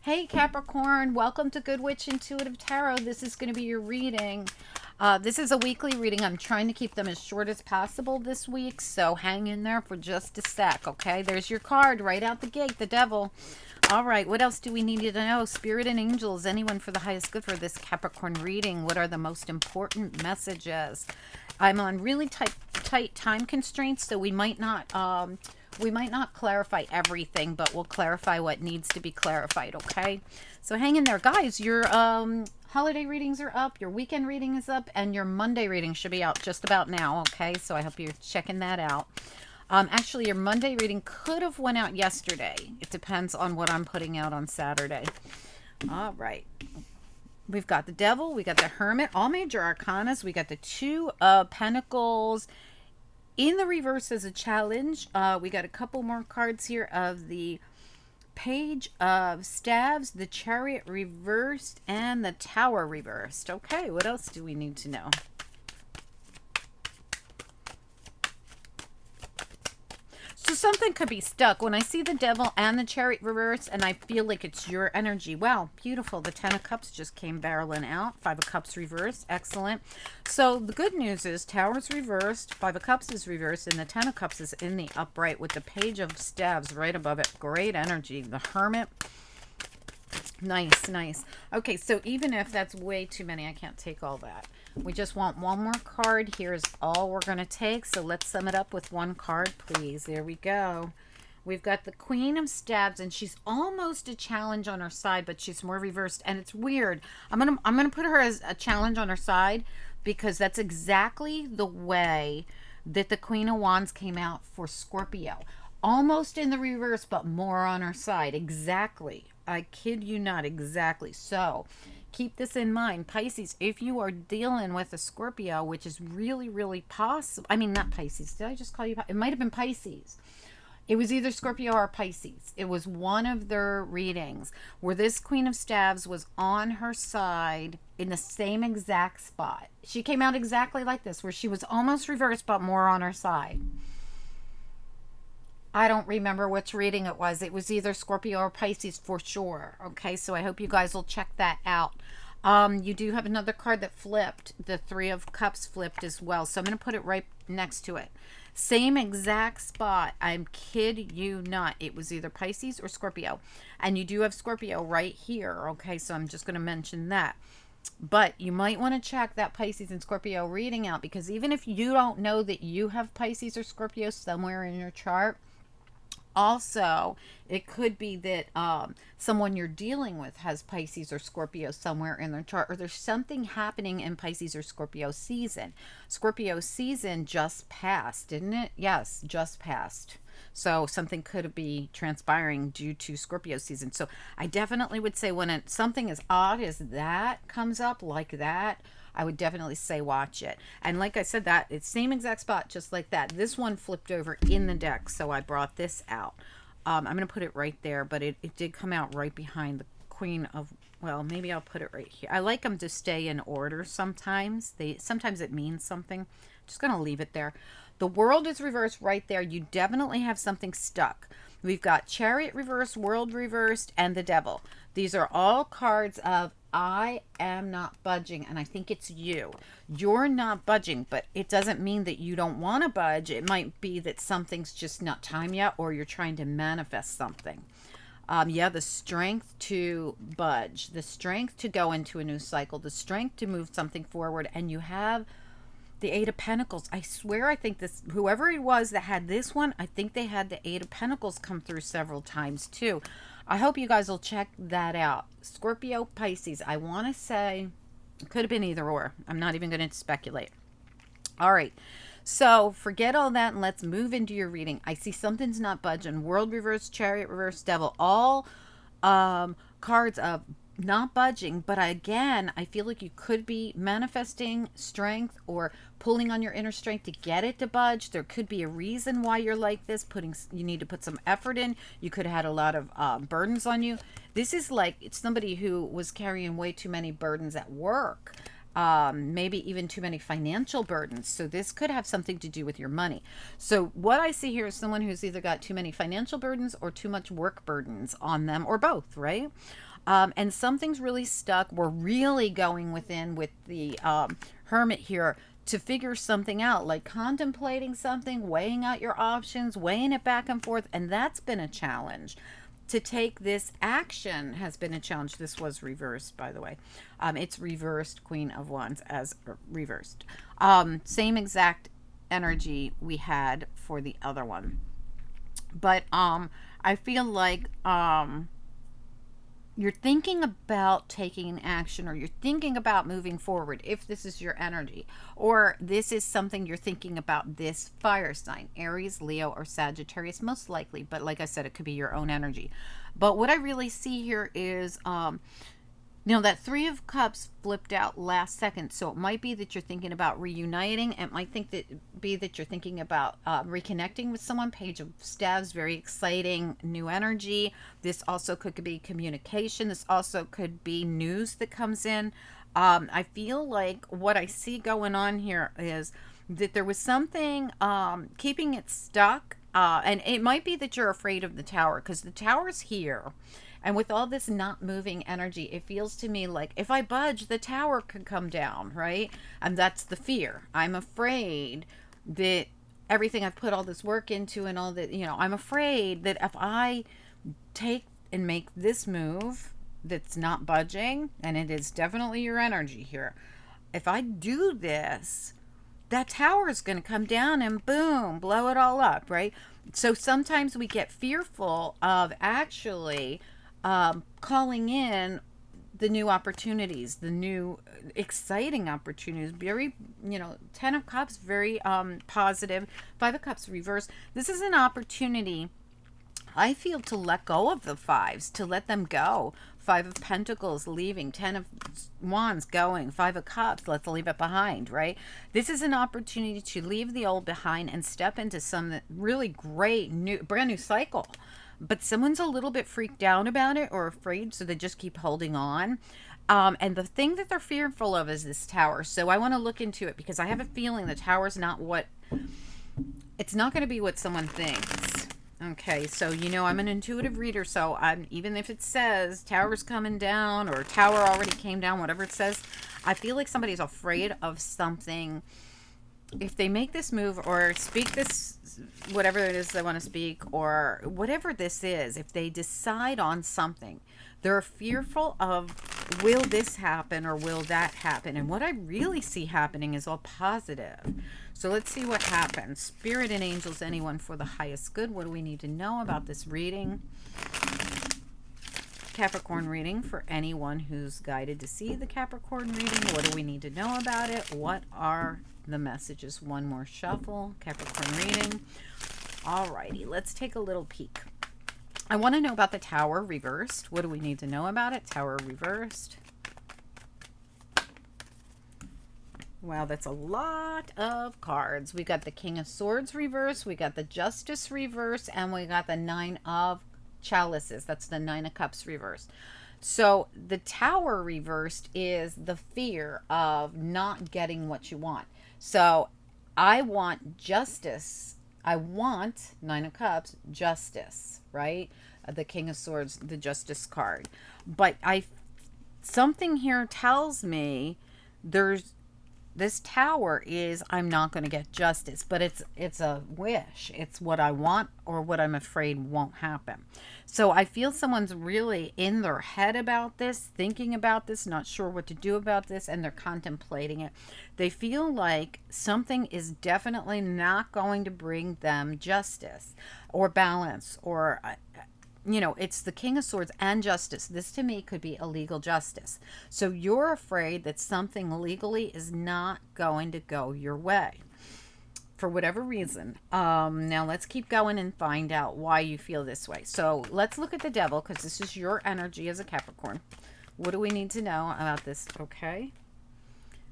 Hey Capricorn, welcome to Good Witch Intuitive Tarot. This is going to be your reading. This is a weekly reading. I'm trying to keep them as short as possible this week, so hang in there for just a sec, okay? There's your card right out the gate, the devil. All right, what else do we need you to know? Spirit and angels, anyone for the highest good for this Capricorn reading. What are the most important messages? I'm on really tight time constraints, so we might not clarify everything, but we'll clarify what needs to be clarified, okay? So hang in there. Guys, your holiday readings are up, your weekend reading is up, and your Monday reading should be out just about now, okay? So I hope you're checking that out. Actually, your Monday reading could have went out yesterday. It depends on what I'm putting out on Saturday. All right. We've got the devil, we got the hermit, all major arcanas. We got the two of pentacles in the reverse as a challenge. We got a couple more cards here of the page of staves, the chariot reversed, and the tower reversed. Okay, what else do we need to know? So something could be stuck. When I see the devil and the chariot reverse, and I feel like it's your energy. Wow, beautiful. The 10 of cups just came barreling out. 5 of cups reversed. Excellent. So the good news is tower's reversed, 5 of cups is reversed, and the 10 of cups is in the upright with the page of staves right above it. Great energy. The hermit. Nice, nice. Okay, so even if that's way too many, I can't take all that. We just want one more card. Here's all we're going to take. So let's sum it up with one card, please. There we go. We've got the Queen of Staves, and she's almost a challenge on her side, but she's more reversed, and it's weird. I'm gonna put her as a challenge on her side because that's exactly the way that the Queen of Wands came out for Scorpio. Almost in the reverse, but more on her side. Exactly. I kid you not, exactly. So keep this in mind. Pisces, if you are dealing with a Scorpio, which is really, really possible. I mean, not Pisces. Did I just call you? It might have been Pisces. It was either Scorpio or Pisces. It was one of their readings where this Queen of Staves was on her side in the same exact spot. She came out exactly like this, where she was almost reversed, but more on her side. I don't remember which reading it was. It was either Scorpio or Pisces for sure. Okay, so I hope you guys will check that out. You do have another card that flipped. The 3 of Cups flipped as well. So I'm going to put it right next to it. Same exact spot. I'm kid you not. It was either Pisces or Scorpio. And you do have Scorpio right here. Okay, so I'm just going to mention that. But you might want to check that Pisces and Scorpio reading out, because even if you don't know that you have Pisces or Scorpio somewhere in your chart, also it could be that someone you're dealing with has Pisces or Scorpio somewhere in their chart, or there's something happening in Pisces or Scorpio season. Scorpio season just passed, didn't it? Yes, just passed. So something could be transpiring due to Scorpio season. So I definitely would say when something as odd as that comes up like that, I would definitely say watch it. And like I said, that it's same exact spot, just like that. This one flipped over in the deck, so I brought this out. I'm going to put it right there, but it did come out right behind the Queen of, well, maybe I'll put it right here. I like them to stay in order sometimes. Sometimes it means something. Just going to leave it there. The World is reversed right there. You definitely have something stuck. We've got Chariot reversed, World reversed, and the Devil. These are all cards of I am not budging, and I think it's you. You're not budging, but it doesn't mean that you don't want to budge. It might be that something's just not time yet, or you're trying to manifest something. Yeah, the strength to budge, the strength to go into a new cycle, the strength to move something forward, and you have the 8 of Pentacles. I swear, I think this, whoever it was that had this one, I think they had the 8 of Pentacles come through several times too. I hope you guys will check that out. Scorpio, Pisces. I want to say it could have been either or. I'm not even going to speculate. All right. So forget all that and let's move into your reading. I see something's not budging. World reverse, Chariot reverse, Devil. All cards of not budging, but again, I feel like you could be manifesting strength or pulling on your inner strength to get it to budge. There could be a reason why you're like this. You need to put some effort in. You could have had a lot of burdens on you. This is like it's somebody who was carrying way too many burdens at work. Maybe even too many financial burdens. So this could have something to do with your money. So what I see here is someone who's either got too many financial burdens or too much work burdens on them, or both, right? And something's really stuck. We're really going within with the Hermit here to figure something out, like contemplating something, weighing out your options, weighing it back and forth. And that's been a challenge. To take this action has been a challenge. This was reversed, by the way. It's reversed Queen of Wands as reversed. Same exact energy we had for the other one. But I feel like you're thinking about taking action, or you're thinking about moving forward if this is your energy, or this is something you're thinking about, this fire sign, Aries, Leo, or Sagittarius, most likely. But like I said, it could be your own energy. But what I really see here is that Three of Cups flipped out last second. So it might be that you're thinking about reuniting. It might be that you're thinking about reconnecting with someone. Page of Staves, very exciting, new energy. This also could be communication. This also could be news that comes in. I feel like what I see going on here is that there was something keeping it stuck. And it might be that you're afraid of the Tower, because the Tower's here. And with all this not moving energy, it feels to me like if I budge, the Tower could come down, right? And that's the fear. I'm afraid that everything I've put all this work into and all that, I'm afraid that if I take and make this move that's not budging, and it is definitely your energy here, if I do this, that Tower is going to come down and boom, blow it all up, right? So sometimes we get fearful of actually calling in the new opportunities, the new exciting opportunities. Very, 10 of Cups, very positive. 5 of Cups reverse. This is an opportunity, I feel, to let go of the fives, to let them go. 5 of Pentacles leaving, 10 of Wands going, 5 of Cups, let's leave it behind, right? This is an opportunity to leave the old behind and step into some really great brand new cycle. But someone's a little bit freaked out about it or afraid, so they just keep holding on. And the thing that they're fearful of is this Tower. So I want to look into it, because I have a feeling the Tower's it's not going to be what someone thinks. Okay, so I'm an intuitive reader, so even if it says Tower's coming down or Tower already came down, whatever it says, I feel like somebody's afraid of something. If they make this move or speak this, whatever it is they want to speak, or whatever this is, if they decide on something, they're fearful of, will this happen or will that happen? And what I really see happening is all positive. So let's see what happens. Spirit and angels, anyone for the highest good. What do we need to know about this reading? Capricorn reading for anyone who's guided to see the Capricorn reading. What do we need to know about it? What are the messages? One more shuffle. Capricorn reading. Alrighty, let's take a little peek. I want to know about the Tower reversed. What do we need to know about it? Tower reversed. Wow, that's a lot of cards. We got the King of Swords reverse, we got the Justice reverse, and we got the 9 of Chalices. That's the 9 of Cups reverse. So the Tower reversed is the fear of not getting what you want. So I want justice. I want 9 of Cups, justice, right? The King of Swords, the Justice card. But something here tells me this Tower is, I'm not going to get justice, but it's a wish. It's what I want or what I'm afraid won't happen. So I feel someone's really in their head about this, thinking about this, not sure what to do about this, and they're contemplating it. They feel like something is definitely not going to bring them justice or balance, or it's the King of Swords and justice. This to me could be a legal justice. So you're afraid that something legally is not going to go your way for whatever reason. Now let's keep going and find out why you feel this way. So let's look at the Devil, because this is your energy as a Capricorn. What do we need to know about this? Okay.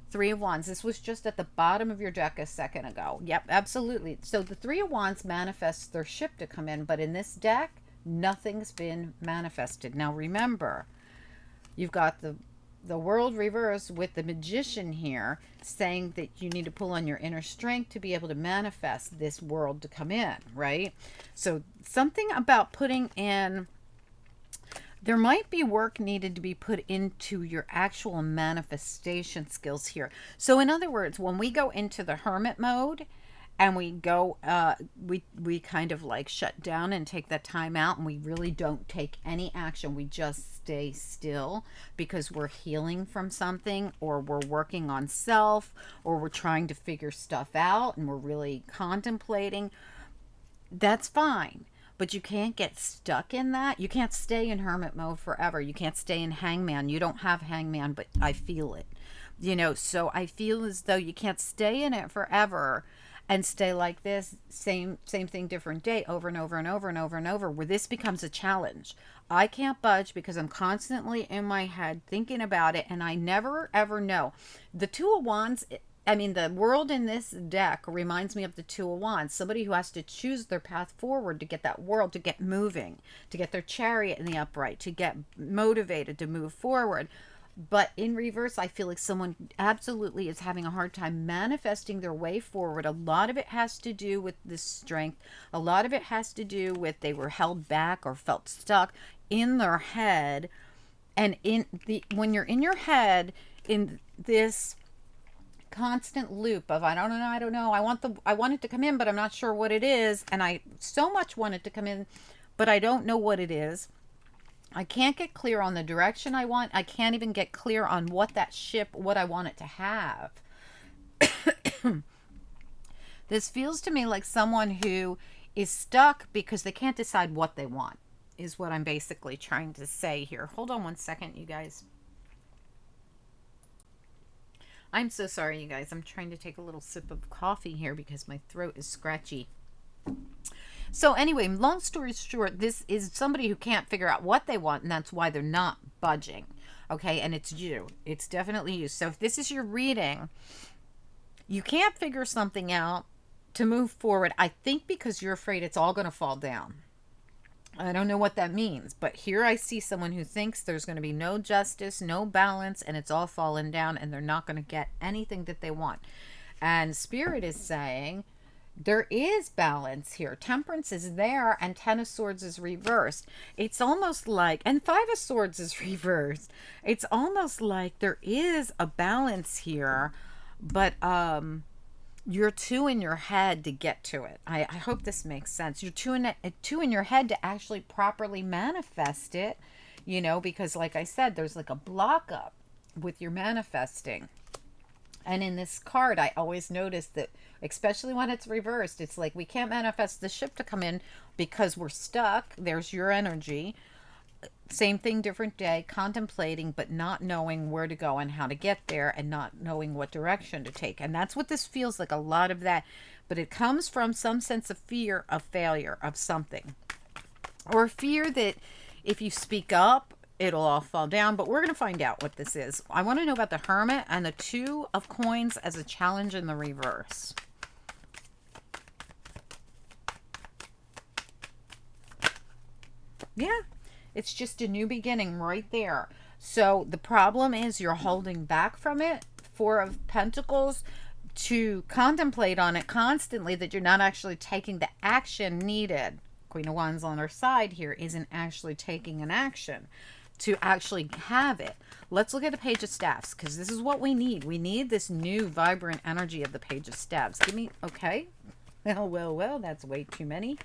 3 of Wands. This was just at the bottom of your deck a second ago. Yep, absolutely. So the 3 of Wands manifests their ship to come in, but in this deck, nothing's been manifested. Now remember, you've got the World reverse with the Magician here saying that you need to pull on your inner strength to be able to manifest this world to come in, right? So something about putting in there might be work needed to be put into your actual manifestation skills here. So in other words, when we go into the hermit mode and we go we kind of like shut down and take that time out, and we really don't take any action. We just stay still because we're healing from something, or we're working on self, or we're trying to figure stuff out and we're really contemplating. That's fine. But you can't get stuck in that. You can't stay in hermit mode forever. You can't stay in hangman. You don't have hangman, but I feel it. So I feel as though you can't stay in it forever and stay like this, same thing, different day, over and over and over and over and over, where this becomes a challenge. I can't budge because I'm constantly in my head thinking about it, and I never ever know. The Two of Wands, I mean, the world in this deck reminds me of the Two of Wands. Somebody who has to choose their path forward to get that world to get moving, to get their chariot in the upright, to get motivated to move forward. But in reverse, I feel like someone absolutely is having a hard time manifesting their way forward. A lot of it has to do with this strength. A lot of it has to do with they were held back or felt stuck in their head. And when you're in your head in this constant loop of I don't know, I want it to come in, but I'm not sure what it is, and I so much want it to come in, but I don't know what it is. I can't get clear on the direction I want. I can't even get clear on what I want it to have. This feels to me like someone who is stuck because they can't decide what they want, is what I'm basically trying to say here. Hold on one second, you guys. I'm so sorry, you guys. I'm trying to take a little sip of coffee here because my throat is scratchy. So anyway, long story short, this is somebody who can't figure out what they want, and that's why they're not budging. Okay, and it's you. It's definitely you. So if this is your reading, you can't figure something out to move forward, I think because you're afraid it's all going to fall down. I don't know what that means, but here I see someone who thinks there's going to be no justice, no balance, and it's all fallen down, and they're not going to get anything that they want. And Spirit is saying there is balance here. Temperance is there, and Ten of Swords is reversed. It's almost like, and Five of Swords is reversed. It's almost like there is a balance here, but you're too in your head to get to it. I hope this makes sense. You're too in your head to actually properly manifest it, because like I said, there's like a block up with your manifesting. And in this card, I always notice that, especially when it's reversed, it's like we can't manifest the ship to come in because we're stuck. There's your energy. Same thing, different day, contemplating, but not knowing where to go and how to get there, and not knowing what direction to take. And that's what this feels like, a lot of that. But it comes from some sense of fear of failure of something, or fear that if you speak up, it'll all fall down. But we're going to find out what this is. I want to know about the Hermit and the Two of Coins as a challenge in the reverse. Yeah, it's just a new beginning right there. So the problem is you're holding back from it. Four of Pentacles, to contemplate on it constantly, that you're not actually taking the action needed. Queen of Wands on her side here isn't actually taking an action to actually have it. Let's look at the Page of Staffs, because this is what we need. We need this new vibrant energy of the Page of Staffs. Give me, okay. Well, that's way too many.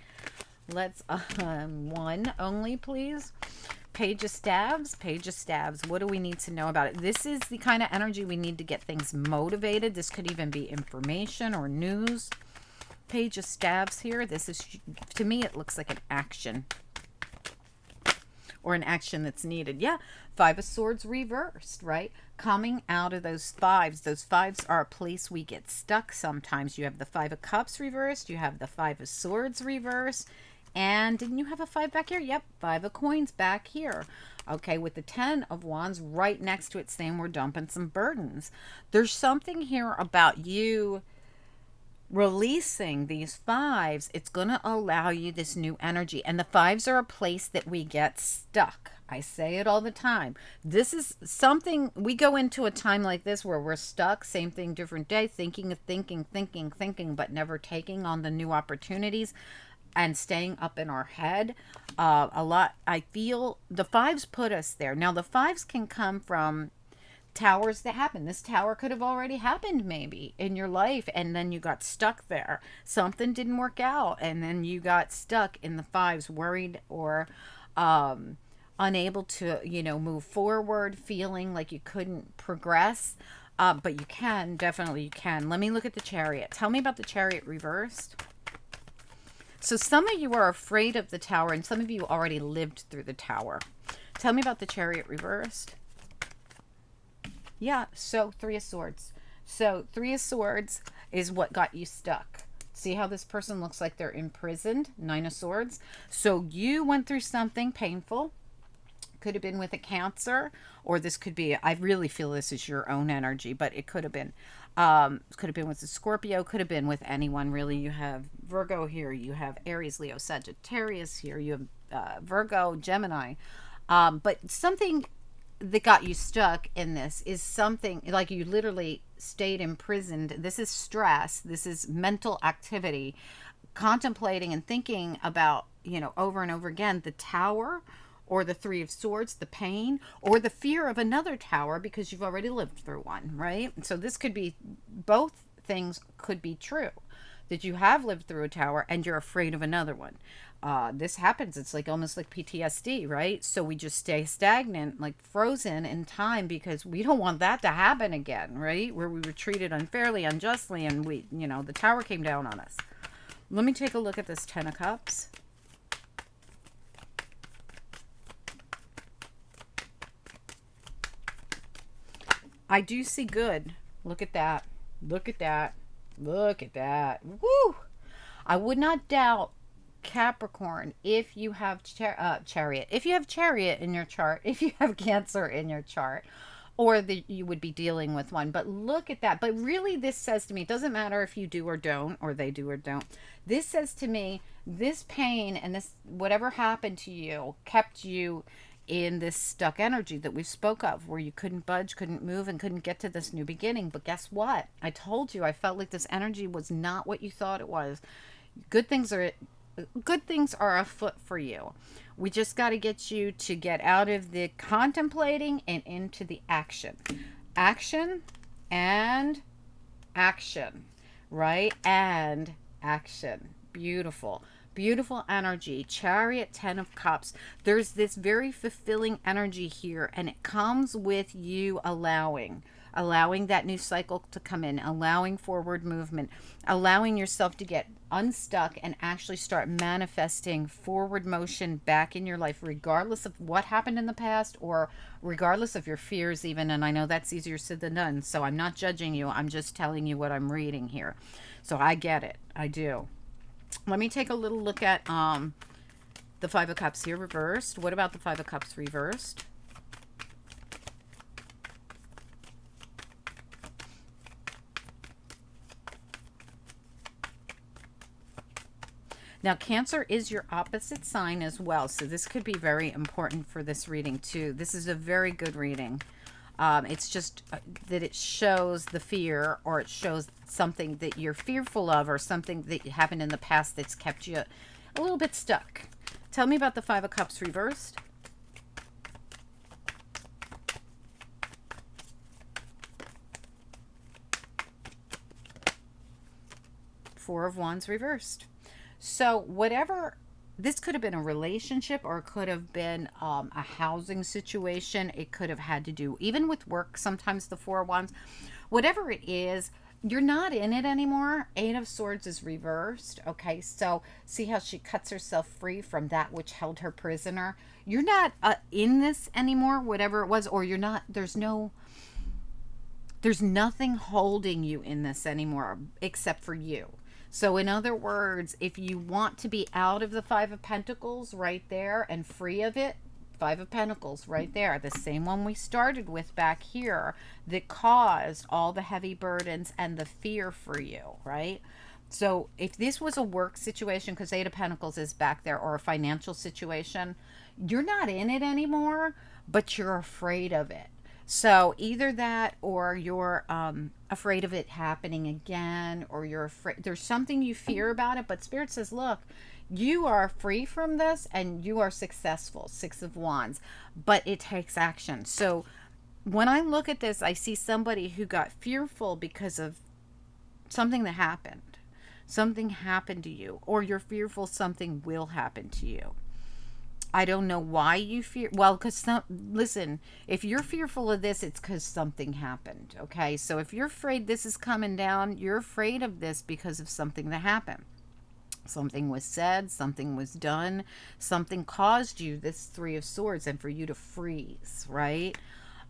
Let's, one only, please. Page of Staves, Page of Staves. What do we need to know about it? This is the kind of energy we need to get things motivated. This could even be information or news. Page of Staves here. This is, to me, it looks like an action. Or an action that's needed. Yeah, Five of Swords reversed, right? Coming out of those fives. Those fives are a place we get stuck sometimes. You have the Five of Cups reversed. You have the Five of Swords reversed. And didn't you have a five back here? Yep, Five of Coins back here. Okay, with the Ten of Wands right next to it saying we're dumping some burdens. There's something here about you releasing these fives. It's going to allow you this new energy. And the fives are a place that we get stuck. I say it all the time. This is something, we go into a time like this where we're stuck, same thing, different day, thinking, but never taking on the new opportunities. and staying up in our head. A lot, I feel the fives put us there. Now, the fives can come from towers that happen. This tower could have already happened maybe in your life, and then you got stuck there. Something didn't work out, and then you got stuck in the fives, worried or unable to, move forward, feeling like you couldn't progress. But you can, definitely you can. Let me look at the chariot. Tell me about the chariot reversed. So some of you are afraid of the tower, and some of you already lived through the tower. Tell me about the chariot reversed. Yeah, so Three of Swords. So Three of Swords is what got you stuck. See how this person looks like they're imprisoned? Nine of Swords. So you went through something painful. Could have been with a Cancer, or this could be, I really feel this is your own energy, but it could have been. Could have been with a Scorpio, could have been with anyone really. You have Virgo here, you have Aries, Leo, Sagittarius here, you have Virgo, Gemini. But something that got you stuck in this is something like you literally stayed imprisoned. This is stress. This is mental activity, contemplating and thinking about, over and over again, the tower or the Three of Swords, the pain, or the fear of another tower because you've already lived through one, right? So this could be, both things could be true, that you have lived through a tower and you're afraid of another one. This happens. It's like almost like PTSD, right? So we just stay stagnant, like frozen in time, because we don't want that to happen again, right? Where we were treated unfairly, unjustly, and the tower came down on us. Let me take a look at this Ten of Cups. I do see good. Look at that. Look at that. Look at that. Woo! I would not doubt, Capricorn, if you have chariot. If you have chariot in your chart, if you have Cancer in your chart, or that you would be dealing with one. But look at that. But really, this says to me, it doesn't matter if you do or don't, or they do or don't. This says to me, this pain and this, whatever happened to you, kept you in this stuck energy that we spoke of, where you couldn't budge, couldn't move, and couldn't get to this new beginning. But guess what? I told you, I felt like this energy was not what you thought it was. Good things are afoot for you. We just got to get you to get out of the contemplating and into the action. Action and action, right? And action. Beautiful. Beautiful energy. Chariot, Ten of Cups. There's this very fulfilling energy here, and it comes with you allowing that new cycle to come in, allowing forward movement, allowing yourself to get unstuck and actually start manifesting forward motion back in your life, regardless of what happened in the past or regardless of your fears even. And I know that's easier said than done, so I'm not judging you. I'm just telling you what I'm reading here. So I get it. I do. Let me take a little look at the Five of Cups here reversed. What about the Five of Cups reversed? Now, Cancer is your opposite sign as well, so this could be very important for this reading too. This is a very good reading. It's just that it shows the fear, or it shows something that you're fearful of, or something that happened in the past that's kept you a little bit stuck. Tell me about the Five of Cups reversed. Four of Wands reversed. So whatever, this could have been a relationship, or it could have been a housing situation. It could have had to do even with work. Sometimes the Four of Wands, whatever it is, you're not in it anymore. Eight of Swords is reversed. Okay, so see how she cuts herself free from that which held her prisoner. You're not in this anymore, whatever it was, or you're not, there's nothing holding you in this anymore except for you. So in other words, if you want to be out of the Five of Pentacles right there and free of it, Five of Pentacles right there, the same one we started with back here that caused all the heavy burdens and the fear for you, right? So if this was a work situation, because Eight of Pentacles is back there, or a financial situation, you're not in it anymore, but you're afraid of it. So either that, or you're afraid of it happening again, or you're afraid, there's something you fear about it. But Spirit says, look, You are free from this and you are successful. Six of Wands. But it takes action. So when I look at this, I see somebody who got fearful because of something that happened. Something happened to you, or you're fearful something will happen to you. I don't know why you fear. Well, because listen, if you're fearful of this, it's because something happened. Okay. So if you're afraid this is coming down, you're afraid of this because of something that happened. Something was said, something was done, something caused you this Three of Swords and for you to freeze, right?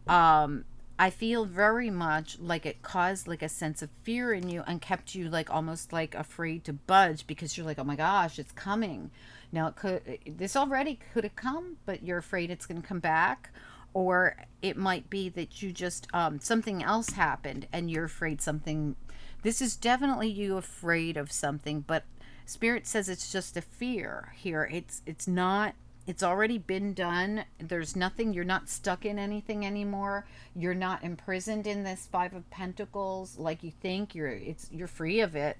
um I feel very much like it caused like a sense of fear in you and kept you like almost like afraid to budge because you're like, oh my gosh, it's coming. Now it could, this already could have come, but you're afraid it's going to come back. Or it might be that you just something else happened and you're afraid something, this is definitely you afraid of something, but spirit says it's just a fear here. It's not, it's already been done. There's nothing, you're not stuck in anything anymore. You're not imprisoned in this Five of Pentacles like you think. You're free of it.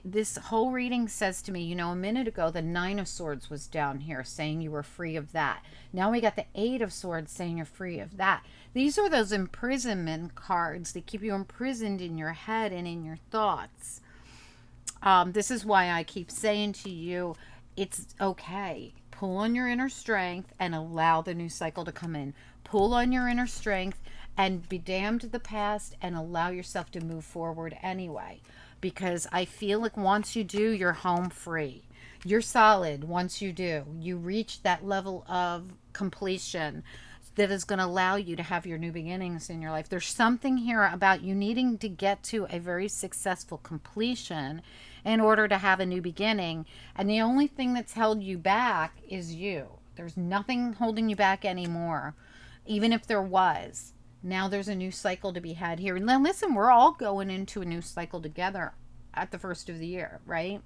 This whole reading says to me, you know, a minute ago the Nine of Swords was down here saying you were free of that. Now we got the Eight of Swords saying you're free of that. These are those imprisonment cards that keep you imprisoned in your head and in your thoughts. This is why I keep saying to you, it's okay. Pull on your inner strength and allow the new cycle to come in. Pull on your inner strength and be damned to the past and allow yourself to move forward anyway. Because I feel like once you do, you're home free. You're solid once you do. You reach that level of completion that is going to allow you to have your new beginnings in your life. There's something here about you needing to get to a very successful completion in order to have a new beginning. And the only thing that's held you back is you. There's nothing holding you back anymore, even if there was. Now there's a new cycle to be had here. And then listen, we're all going into a new cycle together at the first of the year, right?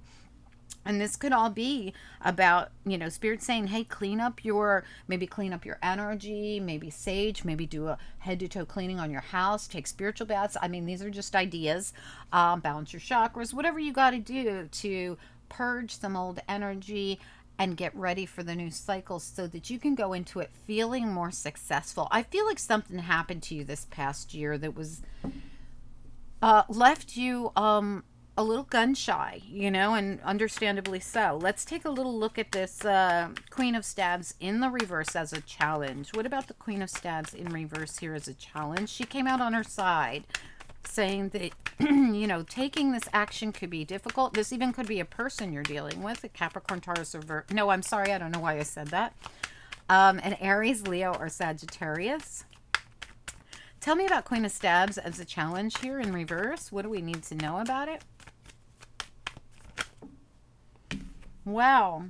And this could all be about, you know, spirit saying, hey, maybe clean up your energy, maybe sage, maybe do a head to toe cleaning on your house, take spiritual baths. I mean, these are just ideas. Balance your chakras, whatever you got to do to purge some old energy and get ready for the new cycle so that you can go into it feeling more successful. I feel like something happened to you this past year that was left you a little gun shy, you know, and understandably so. Let's take a little look at this Queen of Staves in the reverse as a challenge. What about the Queen of Staves in reverse here as a challenge? She came out on her side saying that, you know, taking this action could be difficult. This even could be a person you're dealing with, a Capricorn, Taurus, or no, I'm sorry, I don't know why I said that. An Aries, Leo, or Sagittarius. Tell me about Queen of Staves as a challenge here in reverse. What do we need to know about it? Wow,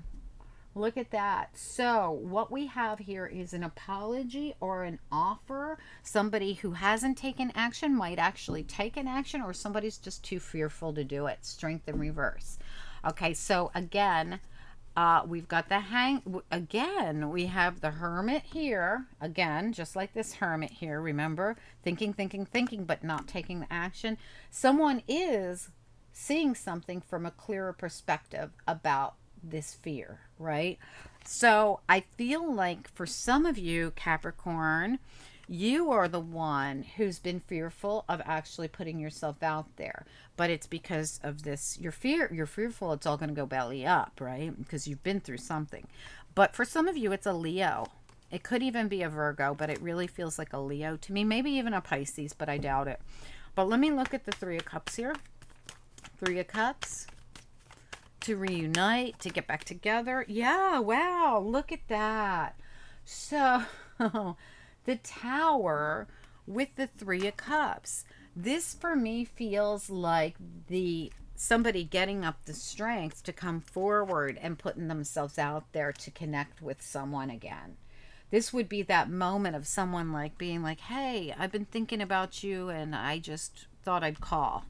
look at that. So what we have here is an apology or an offer. Somebody who hasn't taken action might actually take an action, or somebody's just too fearful to do it. Strength in reverse. Okay, so again, we've got the again, we have the Hermit here. Again, just like this Hermit here, remember? Thinking, but not taking the action. Someone is seeing something from a clearer perspective about this fear, right? So I feel like for some of you, Capricorn, you are the one who's been fearful of actually putting yourself out there, but it's because of this, you're fearful it's all going to go belly up, right? Because you've been through something. But for some of you, it's a Leo. It could even be a Virgo, but it really feels like a Leo to me, maybe even a Pisces, but I doubt it. But let me look at the Three of Cups here. Three of Cups. To reunite, to get back together. Yeah, wow, look at that. So the Tower with the Three of Cups. This for me feels like somebody getting up the strength to come forward and putting themselves out there to connect with someone again. This would be that moment of someone like being like, hey, I've been thinking about you and I just thought I'd call.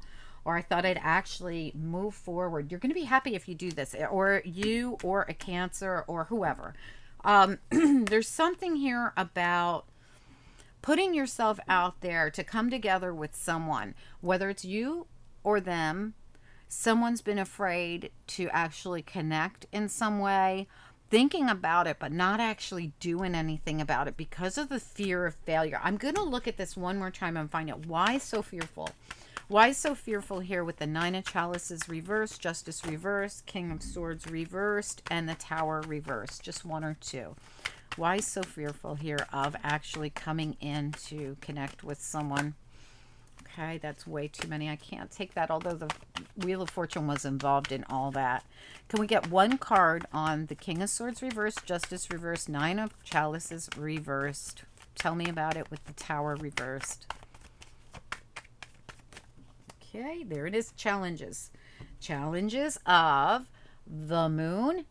Or I thought I'd actually move forward. You're going to be happy if you do this, or you, or a Cancer, or whoever. There's something here about putting yourself out there to come together with someone, whether it's you or them, Someone's been afraid to actually connect in some way, thinking about it, but not actually doing anything about it because of the fear of failure. I'm going to look at this one more time and find out why so fearful. Why so fearful here with the Nine of Chalices reversed, Justice reversed, King of Swords reversed, and the Tower reversed. Just one or two. Why so fearful here of actually coming in to connect with someone? Okay, that's way too many. I can't take that, although the Wheel of Fortune was involved in all that. Can we get one card on the King of Swords reversed, Justice reversed, Nine of Chalices reversed? Tell me about it with the Tower reversed. Okay, there it is. Challenges. Challenges of the Moon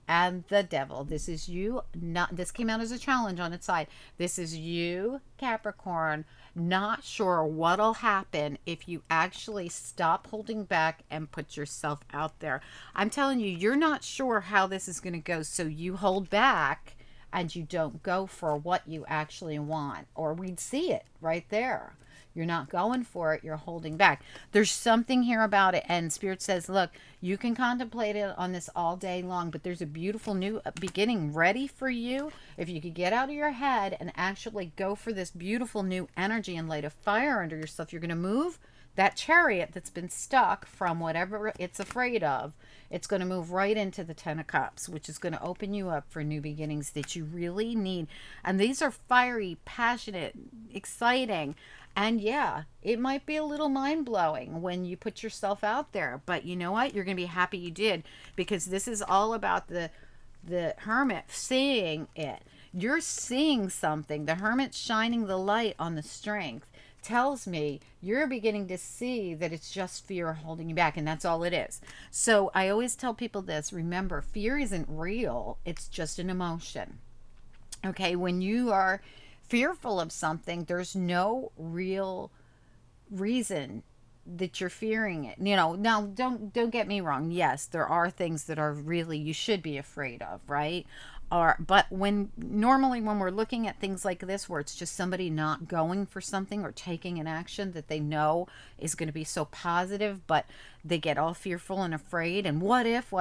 and the Devil. This is you. Not this came out as a challenge on its side. This is you, Capricorn, not sure what'll happen if you actually stop holding back and put yourself out there. I'm telling you, you're not sure how this is going to go, so you hold back and you don't go for what you actually want, or we'd see it right there. You're not going for it. You're holding back. There's something here about it. And Spirit says, look, you can contemplate it on this all day long, but there's a beautiful new beginning ready for you. If you could get out of your head and actually go for this beautiful new energy and light a fire under yourself, you're going to move that chariot that's been stuck from whatever it's afraid of. It's going to move right into the Ten of Cups, which is going to open you up for new beginnings that you really need. And these are fiery, passionate, exciting. And yeah, it might be a little mind-blowing when you put yourself out there. But you know what? You're going to be happy you did, because this is all about the Hermit seeing it. You're seeing something. The Hermit's shining the light on the strength. Tells me you're beginning to see that it's just fear holding you back, and that's all it is. So I always tell people this: remember, fear isn't real, it's just an emotion. Okay, when you are fearful of something, there's no real reason that you're fearing it. Now don't get me wrong. Yes, there are things that are really you should be afraid of, right? But normally when we're looking at things like this, where it's just somebody not going for something or taking an action that they know is going to be so positive, but they get all fearful and afraid, and what if,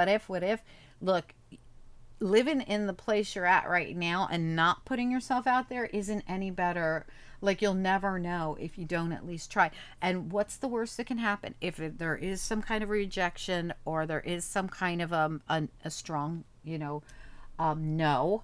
look, living in the place you're at right now and not putting yourself out there isn't any better. Like, you'll never know if you don't at least try. And what's the worst that can happen? If there is some kind of rejection, or there is some kind of a strong no,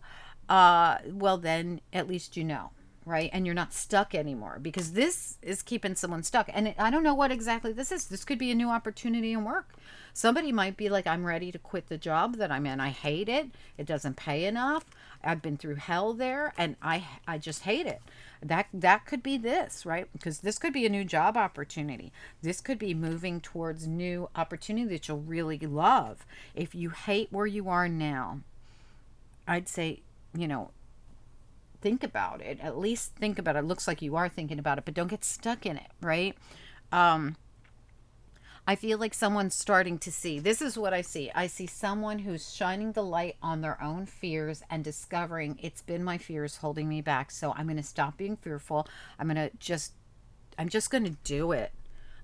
well, then at least you know, right? And you're not stuck anymore, because this is keeping someone stuck. And I don't know what exactly this is. This could be a new opportunity in work. Somebody might be like, I'm ready to quit the job that I'm in. I hate it. It doesn't pay enough. I've been through hell there, and I just hate it. That could be this, right? Because this could be a new job opportunity. This could be moving towards new opportunity that you'll really love. If you hate where you are now, I'd say, think about it. At least think about it. It looks like you are thinking about it, but don't get stuck in it, right? I feel like someone's starting to see. This is what I see. I see someone who's shining the light on their own fears and discovering, it's been my fears holding me back. So I'm going to stop being fearful. I'm just going to do it.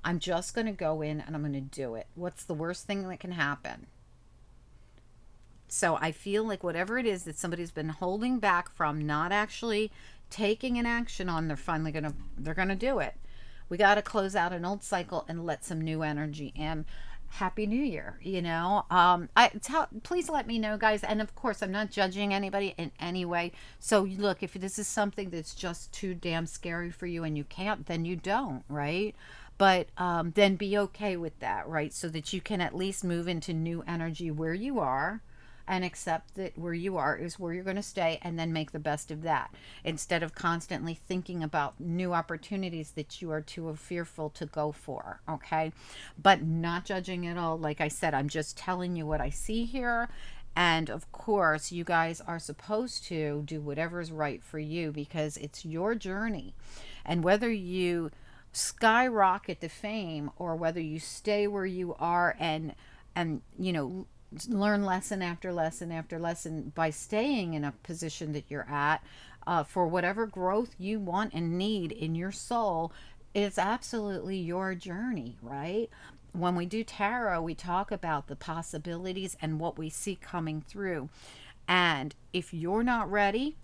I'm just going to go in and I'm going to do it. What's the worst thing that can happen? So I feel like whatever it is that somebody's been holding back from, not actually taking an action on, they're gonna do it. We got to close out an old cycle and let some new energy in. Happy New Year, please let me know, guys. And of course, I'm not judging anybody in any way. So look, if this is something that's just too damn scary for you and you can't, then you don't, right? But then be okay with that, right? So that you can at least move into new energy where you are, and accept that where you are is where you're going to stay, and then make the best of that, instead of constantly thinking about new opportunities that you are too fearful to go for. Okay, but not judging at all. Like I said, I'm just telling you what I see here. And of course, you guys are supposed to do whatever is right for you, because it's your journey. And whether you skyrocket to fame, or whether you stay where you are and learn lesson after lesson after lesson by staying in a position that you're at, for whatever growth you want and need in your soul, it's absolutely your journey, right? when we do tarot, we talk about the possibilities and what we see coming through. And if you're not ready,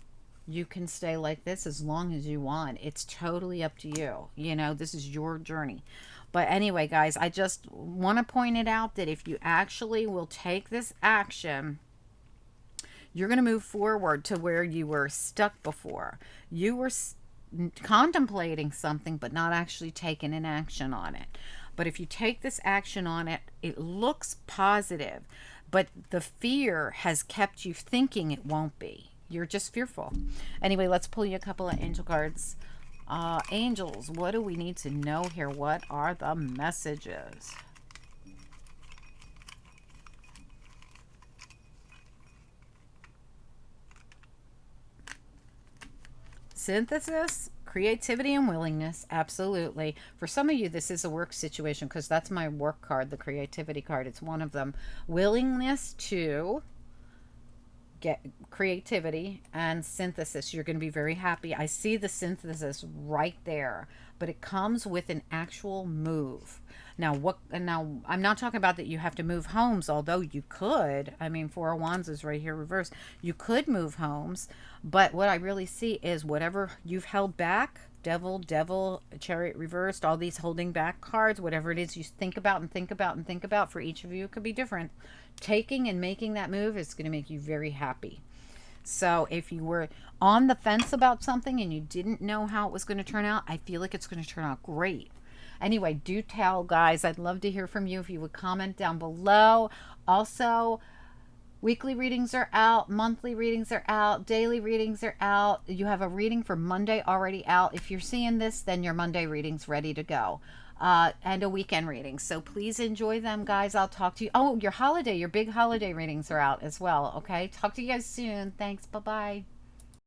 you can stay like this as long as you want. It's totally up to you. You know, this is your journey. But anyway, guys, I just want to point it out that if you actually will take this action, you're going to move forward to where you were stuck before. You were contemplating something, but not actually taking an action on it. But if you take this action on it, it looks positive, but the fear has kept you thinking it won't be. You're just fearful. Anyway, let's pull you a couple of angel cards. Angels, what do we need to know here? What are the messages? Synthesis, creativity, and willingness. Absolutely. For some of you, this is a work situation because that's my work card, the creativity card. It's one of them. Willingness to get creativity and synthesis. You're going to be very happy. I see the synthesis right there, but it comes with an actual move. Now I'm not talking about that you have to move homes, although you could. I mean, Four of Wands is right here reversed. You could move homes, but what I really see is whatever you've held back, devil, chariot reversed, all these holding back cards, whatever it is you think about and think about and think about, for each of you it could be different. Taking and making that move is going to make you very happy. So if you were on the fence about something and you didn't know how it was going to turn out, I feel like it's going to turn out great. Anyway, do tell, guys. I'd love to hear from you if you would comment down below. Also, weekly readings are out, monthly readings are out, daily readings are out. You have a reading for Monday already out. If you're seeing this, then your Monday reading's ready to go. And a weekend reading. So please enjoy them, guys. I'll talk to you. Oh, your big holiday readings are out as well. Okay. Talk to you guys soon. Thanks. Bye-bye.